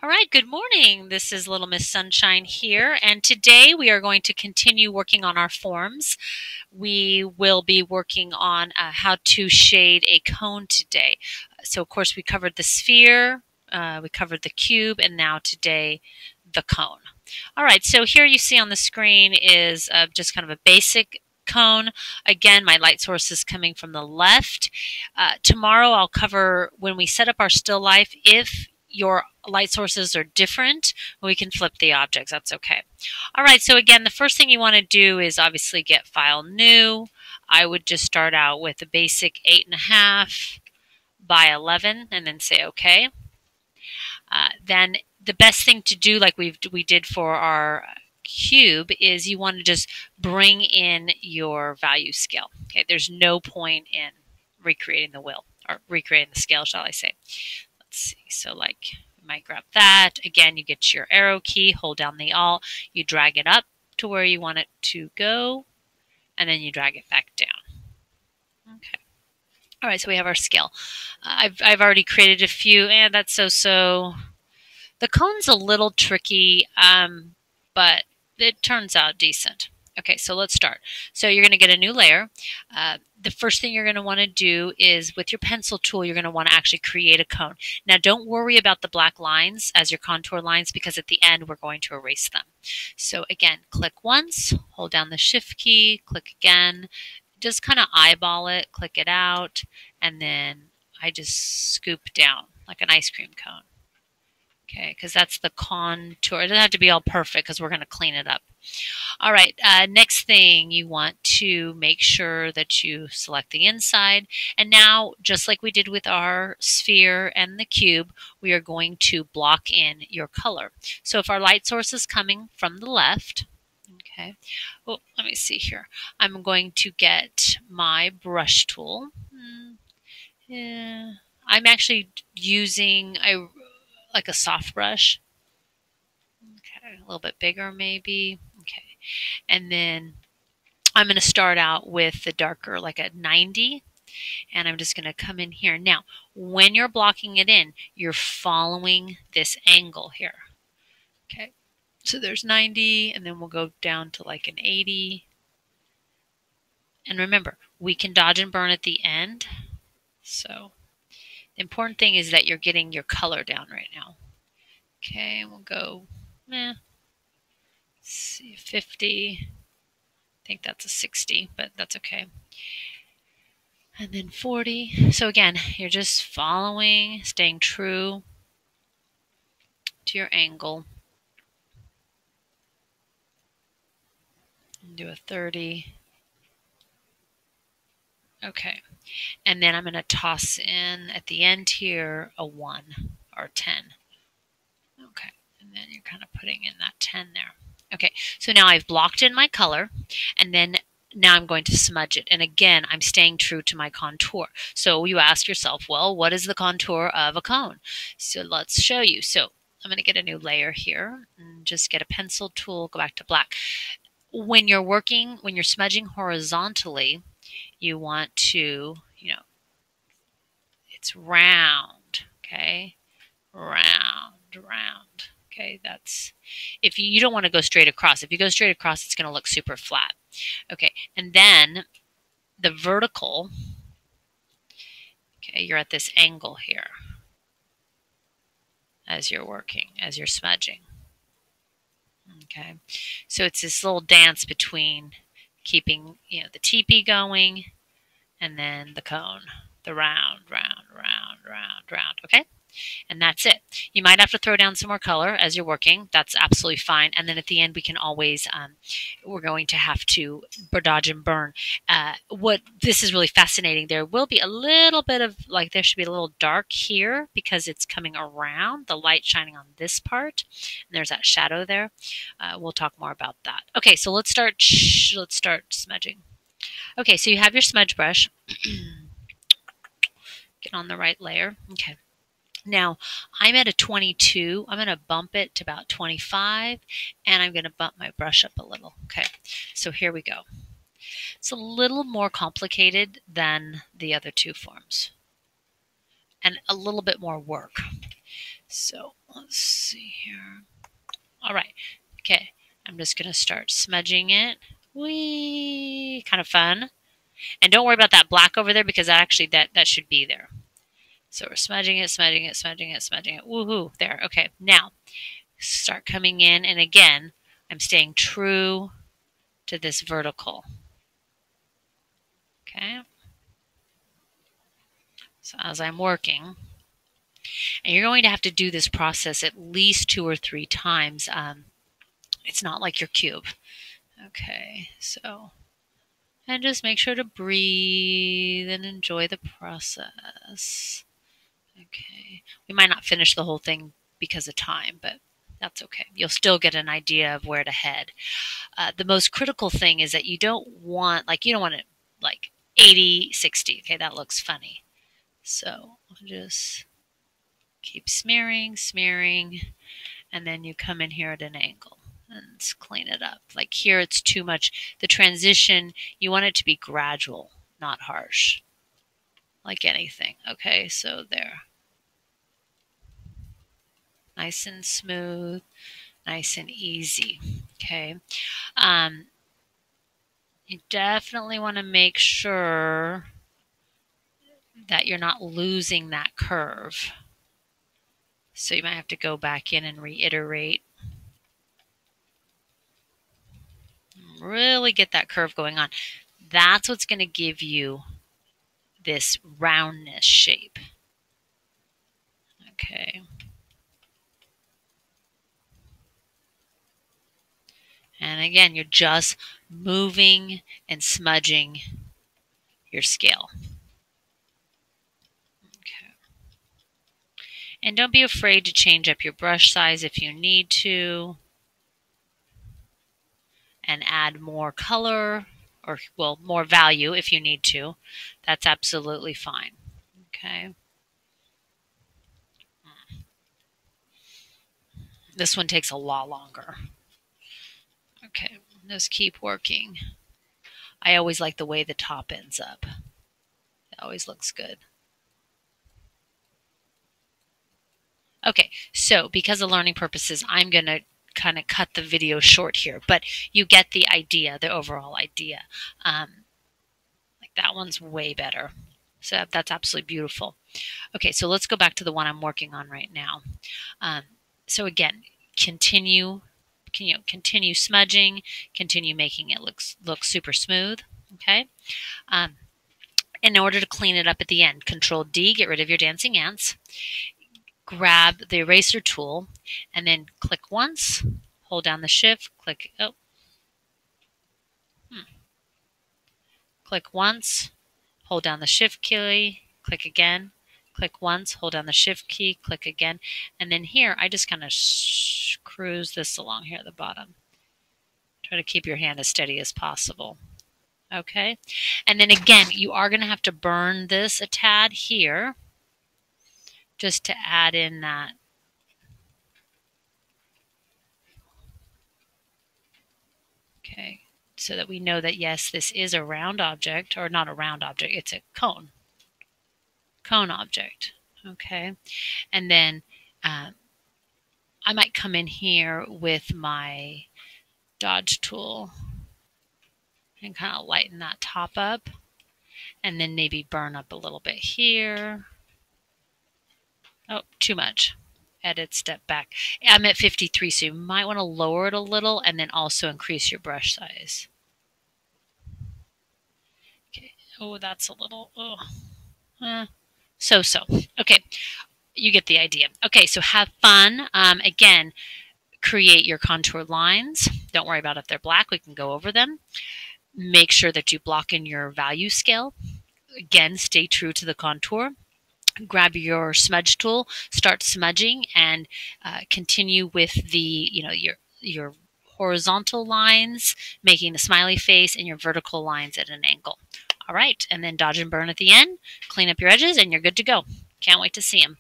All right, good morning. This is Little Miss Sunshine here, and today we are going to continue working on our forms. We will be working on how to shade a cone today. So, of course, we covered the sphere, we covered the cube, and now today the cone. All right, so here you see on the screen is just kind of a basic cone. Again, my light source is coming from the left. Tomorrow I'll cover when we set up our still life. If your light sources are different, we can flip the objects. That's okay. All right, so again, the first thing you want to do is obviously get File New. I would just start out with a basic 8.5 by 11 and then say OK. Then the best thing to do, like we did for our cube, is you want to just bring in your value scale. Okay, there's no point in recreating the wheel, or recreating the scale, shall I say. Let's see, so like you might grab that. Again, you get your arrow key, hold down the Alt, you drag it up to where you want it to go, and then you drag it back down. Okay. All right, so we have our scale. I've already created a few, and that's so-so. The cone's a little tricky, but it turns out decent. Okay, so let's start. So you're going to get a new layer. The first thing you're going to want to do is with your pencil tool, you're going to want to actually create a cone. Now, don't worry about the black lines as your contour lines because at the end, we're going to erase them. So again, click once, hold down the Shift key, click again, just kind of eyeball it, click it out, and then I just scoop down like an ice cream cone. Okay, because that's the contour. It doesn't have to be all perfect because we're going to clean it up. All right, next thing, you want to make sure that you select the inside. And now, just like we did with our sphere and the cube, we are going to block in your color. So if our light source is coming from the left, okay, oh, let me see here. I'm going to get my brush tool. Yeah, I'm actually using like a soft brush. Okay, a little bit bigger maybe. Okay, and then I'm going to start out with the darker, like a 90, and I'm just going to come in here. Now, when you're blocking it in, you're following this angle here. Okay, so there's 90, and then we'll go down to like an 80. And remember, we can dodge and burn at the end. So the important thing is that you're getting your color down right now. Okay, we'll go, let's see, 50. I think that's a 60, but that's okay. And then 40. So again, you're just following, staying true to your angle. And do a 30. Okay. And then I'm going to toss in at the end here a 1 or 10. Okay. And then you're kind of putting in that 10 there. Okay. So now I've blocked in my color, and then now I'm going to smudge it. And again, I'm staying true to my contour. So you ask yourself, well, what is the contour of a cone? So let's show you. So I'm going to get a new layer here and just get a pencil tool, go back to black. When you're working, when you're smudging horizontally, you want to, it's round, okay? Round. Okay, that's, if you don't want to go straight across. If you go straight across, it's going to look super flat. Okay, and then the vertical, okay, you're at this angle here as you're working, as you're smudging. Okay, so it's this little dance between keeping, the teepee going and then the cone, the round, okay? And that's it. You might have to throw down some more color as you're working. That's absolutely fine. And then at the end, we can always, we're going to have to dodge and burn. This is really fascinating. There will be a little bit of, like, there should be a little dark here because it's coming around, the light shining on this part. And there's that shadow there. We'll talk more about that. Okay, so let's start smudging. Okay, so you have your smudge brush. Get on the right layer. Okay. Now, I'm at a 22. I'm going to bump it to about 25, and I'm going to bump my brush up a little. Okay, so here we go. It's a little more complicated than the other two forms, and a little bit more work. So let's see here. All right. Okay. I'm just going to start smudging it. Whee! Kind of fun. And don't worry about that black over there because that actually that should be there. So we're smudging it, smudging it, smudging it, smudging it. Woohoo! There. Okay. Now start coming in, and again, I'm staying true to this vertical. Okay. So as I'm working, and you're going to have to do this process at least 2 or 3 times. It's not like your cube. Okay, so, and just make sure to breathe and enjoy the process. Okay, we might not finish the whole thing because of time, but that's okay. You'll still get an idea of where to head. The most critical thing is that you don't want it like 80, 60. Okay, that looks funny. So I'll just keep smearing, smearing, and then you come in here at an angle and clean it up. Like here, it's too much. The transition, you want it to be gradual, not harsh, like anything. Okay, so there. Nice and smooth, nice and easy. Okay. You definitely want to make sure that you're not losing that curve. So you might have to go back in and reiterate. Really get that curve going on. That's what's going to give you this roundness shape. Okay. And again, you're just moving and smudging your scale. Okay. And don't be afraid to change up your brush size if you need to. And add more color or, well, more value if you need to. That's absolutely fine. Okay. This one takes a lot longer. Okay, just keep working. I always like the way the top ends up. It always looks good. Okay, so because of learning purposes, I'm going to kind of cut the video short here, but you get the idea, the overall idea. Like that one's way better. So that's absolutely beautiful. Okay, so let's go back to the one I'm working on right now. So again, continue smudging, continue making it look super smooth. Okay. In order to clean it up at the end, Control D, get rid of your dancing ants. Grab the eraser tool and then click once, hold down the shift, click click once, hold down the shift key, click again, click once, hold down the shift key, click again, and then here I just kind of cruise this along here at the bottom. Try to keep your hand as steady as possible. Okay, and then again, you are going to have to burn this a tad here just to add in that. Okay, so that we know that yes, this is a round object, or not a round object, it's a cone object. Okay, and then I might come in here with my dodge tool and kind of lighten that top up, and then maybe burn up a little bit here. Oh, too much. Edit, step back. I'm at 53, so you might want to lower it a little and then also increase your brush size. Okay. Oh, that's a little, so. Okay, you get the idea. Okay, so have fun. Again, create your contour lines. Don't worry about if they're black. We can go over them. Make sure that you block in your value scale. Again, stay true to the contour. Grab your smudge tool, start smudging, and continue with the, your horizontal lines, making the smiley face, and your vertical lines at an angle. All right, and then dodge and burn at the end, clean up your edges, and you're good to go. Can't wait to see them.